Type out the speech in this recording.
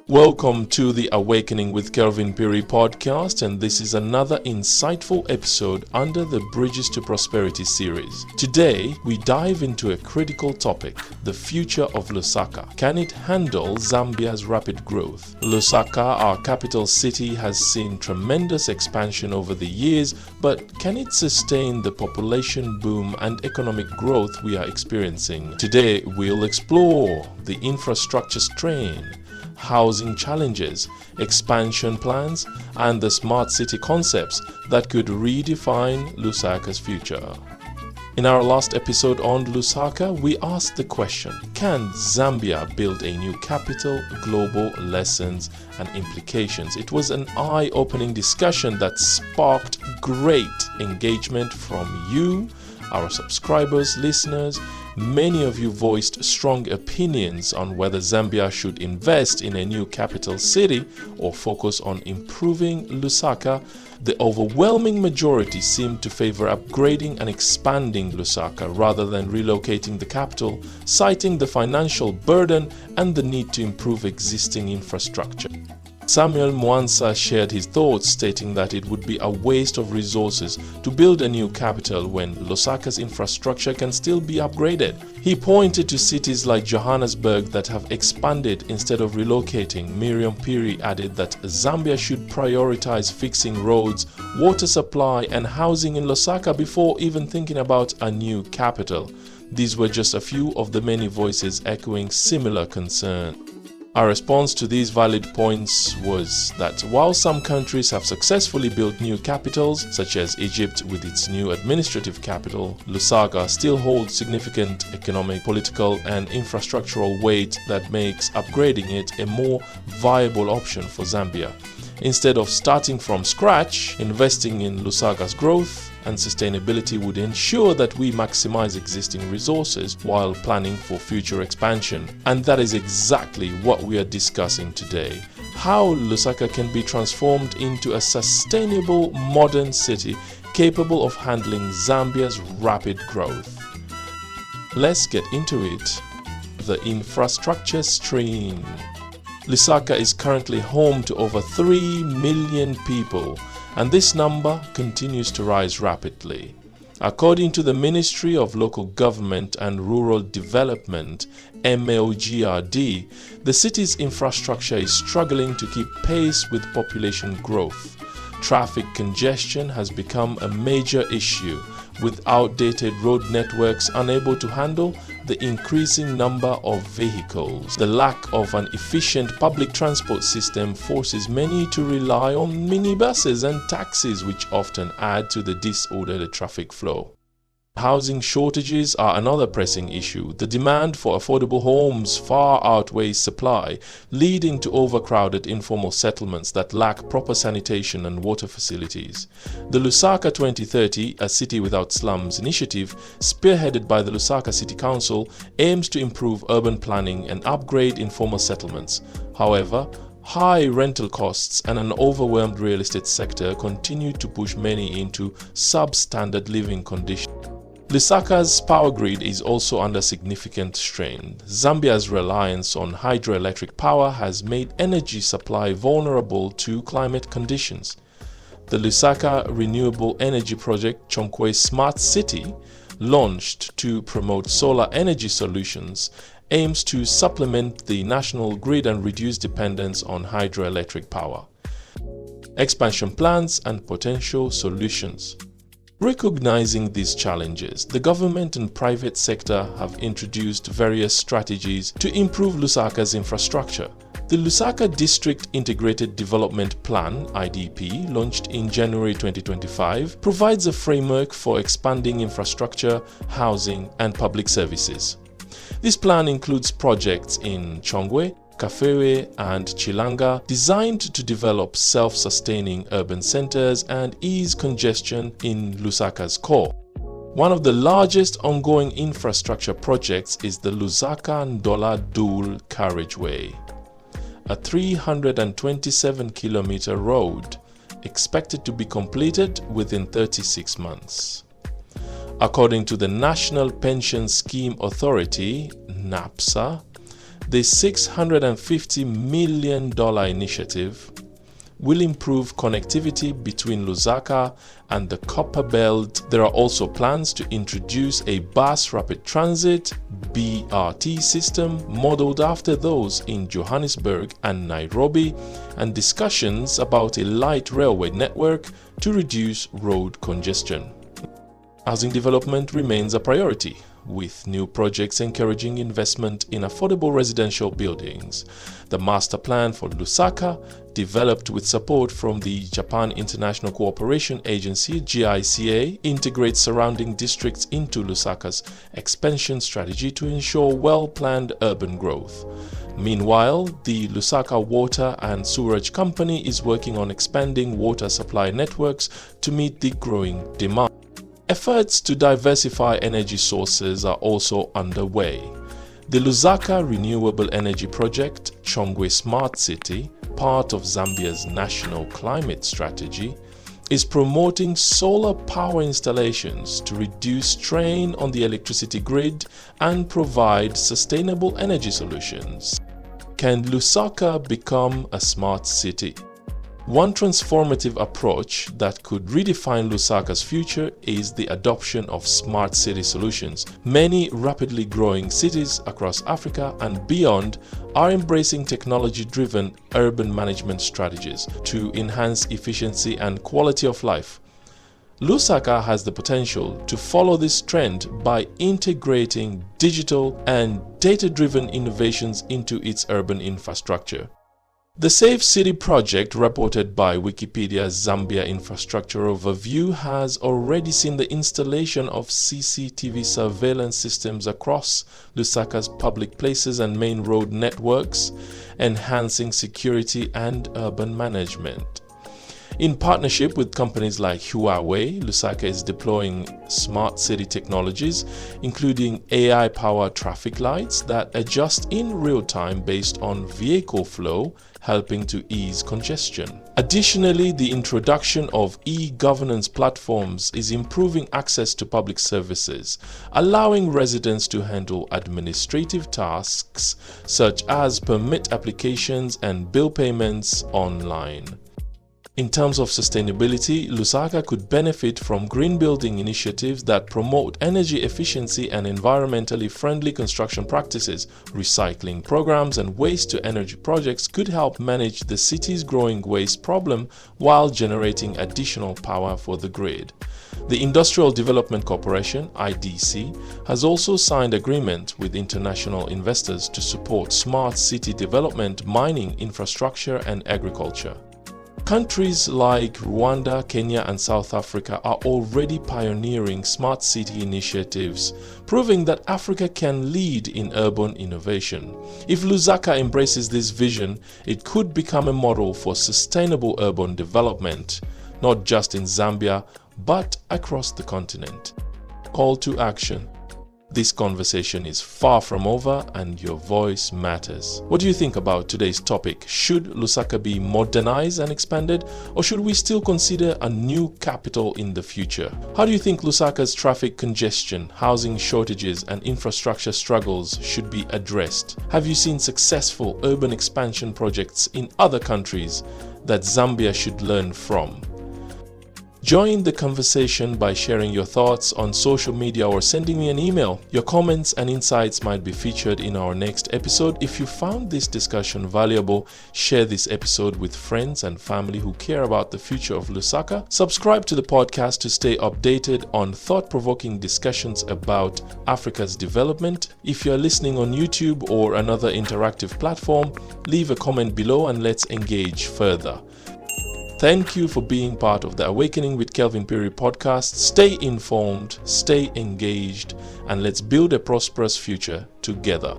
Welcome to the Awakening with Kelvin Phiri Podcast, and this is another insightful episode under the Bridges to Prosperity series. Today, we dive into a critical topic, the future of Lusaka. Can it handle Zambia's rapid growth? Lusaka, our capital city, has seen tremendous expansion over the years, but can it sustain the population boom and economic growth we are experiencing? Today, we'll explore the infrastructure strain, housing challenges, expansion plans, and the smart city concepts that could redefine Lusaka's future. In our last episode on Lusaka, we asked the question, can Zambia build a new capital? Global lessons and implications. It was an eye-opening discussion that sparked great engagement from you, our subscribers, listeners. Many of you voiced strong opinions on whether Zambia should invest in a new capital city or focus on improving Lusaka. The overwhelming majority seemed to favor upgrading and expanding Lusaka rather than relocating the capital, citing the financial burden and the need to improve existing infrastructure. Samuel Mwansa shared his thoughts, stating that it would be a waste of resources to build a new capital when Lusaka's infrastructure can still be upgraded. He pointed to cities like Johannesburg that have expanded instead of relocating. Miriam Phiri added that Zambia should prioritize fixing roads, water supply, and housing in Lusaka before even thinking about a new capital. These were just a few of the many voices echoing similar concern. Our response to these valid points was that while some countries have successfully built new capitals, such as Egypt with its new administrative capital, Lusaka still holds significant economic, political, and infrastructural weight that makes upgrading it a more viable option for Zambia. Instead of starting from scratch, investing in Lusaka's growth and sustainability would ensure that we maximize existing resources while planning for future expansion. And that is exactly what we are discussing today. How Lusaka can be transformed into a sustainable modern city capable of handling Zambia's rapid growth. Let's get into it. The infrastructure strain. Lusaka is currently home to over 3 million people, and this number continues to rise rapidly. According to the Ministry of Local Government and Rural Development, MLGRD, the city's infrastructure is struggling to keep pace with population growth. Traffic congestion has become a major issue, with outdated road networks unable to handle the increasing number of vehicles. The lack of an efficient public transport system forces many to rely on minibuses and taxis, which often add to the disorderly traffic flow. Housing shortages are another pressing issue. The demand for affordable homes far outweighs supply, leading to overcrowded informal settlements that lack proper sanitation and water facilities. The Lusaka 2030, a city without slums initiative, spearheaded by the Lusaka City Council, aims to improve urban planning and upgrade informal settlements. However, high rental costs and an overwhelmed real estate sector continue to push many into substandard living conditions. Lusaka's power grid is also under significant strain. Zambia's reliance on hydroelectric power has made energy supply vulnerable to climate conditions. The Lusaka Renewable Energy Project Chonkwe Smart City, launched to promote solar energy solutions, aims to supplement the national grid and reduce dependence on hydroelectric power. Expansion plans and potential solutions. Recognizing these challenges, the government and private sector have introduced various strategies to improve Lusaka's infrastructure. The Lusaka District Integrated Development Plan (IDP), launched in January 2025, provides a framework for expanding infrastructure, housing, and public services. This plan includes projects in Chongwe, Kafewe, and Chilanga designed to develop self-sustaining urban centers and ease congestion in Lusaka's core. One of the largest ongoing infrastructure projects is the Lusaka-Ndola Dual Carriageway, a 327-kilometer road expected to be completed within 36 months. According to the National Pension Scheme Authority, NAPSA, The $650 million initiative will improve connectivity between Lusaka and the Copper Belt. There are also plans to introduce a bus rapid transit BRT system modeled after those in Johannesburg and Nairobi, and discussions about a light railway network to reduce road congestion. Housing development remains a priority, with new projects encouraging investment in affordable residential buildings. The master plan for Lusaka, developed with support from the Japan International Cooperation Agency (JICA), integrates surrounding districts into Lusaka's expansion strategy to ensure well-planned urban growth. Meanwhile, the Lusaka Water and Sewerage Company is working on expanding water supply networks to meet the growing demand. Efforts to diversify energy sources are also underway. The Lusaka Renewable Energy Project, Chongwe Smart City, part of Zambia's national climate strategy, is promoting solar power installations to reduce strain on the electricity grid and provide sustainable energy solutions. Can Lusaka become a smart city? One transformative approach that could redefine Lusaka's future is the adoption of smart city solutions. Many rapidly growing cities across Africa and beyond are embracing technology-driven urban management strategies to enhance efficiency and quality of life. Lusaka has the potential to follow this trend by integrating digital and data-driven innovations into its urban infrastructure. The Safe City project, reported by Wikipedia's Zambia Infrastructure Overview, has already seen the installation of CCTV surveillance systems across Lusaka's public places and main road networks, enhancing security and urban management. In partnership with companies like Huawei, Lusaka is deploying smart city technologies, including AI-powered traffic lights that adjust in real time based on vehicle flow, helping to ease congestion. Additionally, the introduction of e-governance platforms is improving access to public services, allowing residents to handle administrative tasks such as permit applications and bill payments online. In terms of sustainability, Lusaka could benefit from green building initiatives that promote energy efficiency and environmentally friendly construction practices. Recycling programs and waste-to-energy projects could help manage the city's growing waste problem while generating additional power for the grid. The Industrial Development Corporation (IDC) has also signed agreement with international investors to support smart city development, mining, infrastructure, and agriculture. Countries like Rwanda, Kenya, and South Africa are already pioneering smart city initiatives, proving that Africa can lead in urban innovation. If Lusaka embraces this vision, it could become a model for sustainable urban development, not just in Zambia, but across the continent. Call to action. This conversation is far from over and your voice matters. What do you think about today's topic? Should Lusaka be modernized and expanded, or should we still consider a new capital in the future? How do you think Lusaka's traffic congestion, housing shortages, and infrastructure struggles should be addressed? Have you seen successful urban expansion projects in other countries that Zambia should learn from? Join the conversation by sharing your thoughts on social media or sending me an email. Your comments and insights might be featured in our next episode. If you found this discussion valuable, share this episode with friends and family who care about the future of Lusaka. Subscribe to the podcast to stay updated on thought-provoking discussions about Africa's development. If you're listening on YouTube or another interactive platform, leave a comment below and let's engage further. Thank you for being part of the Awakening with Kelvin Phiri podcast. Stay informed, stay engaged, and let's build a prosperous future together.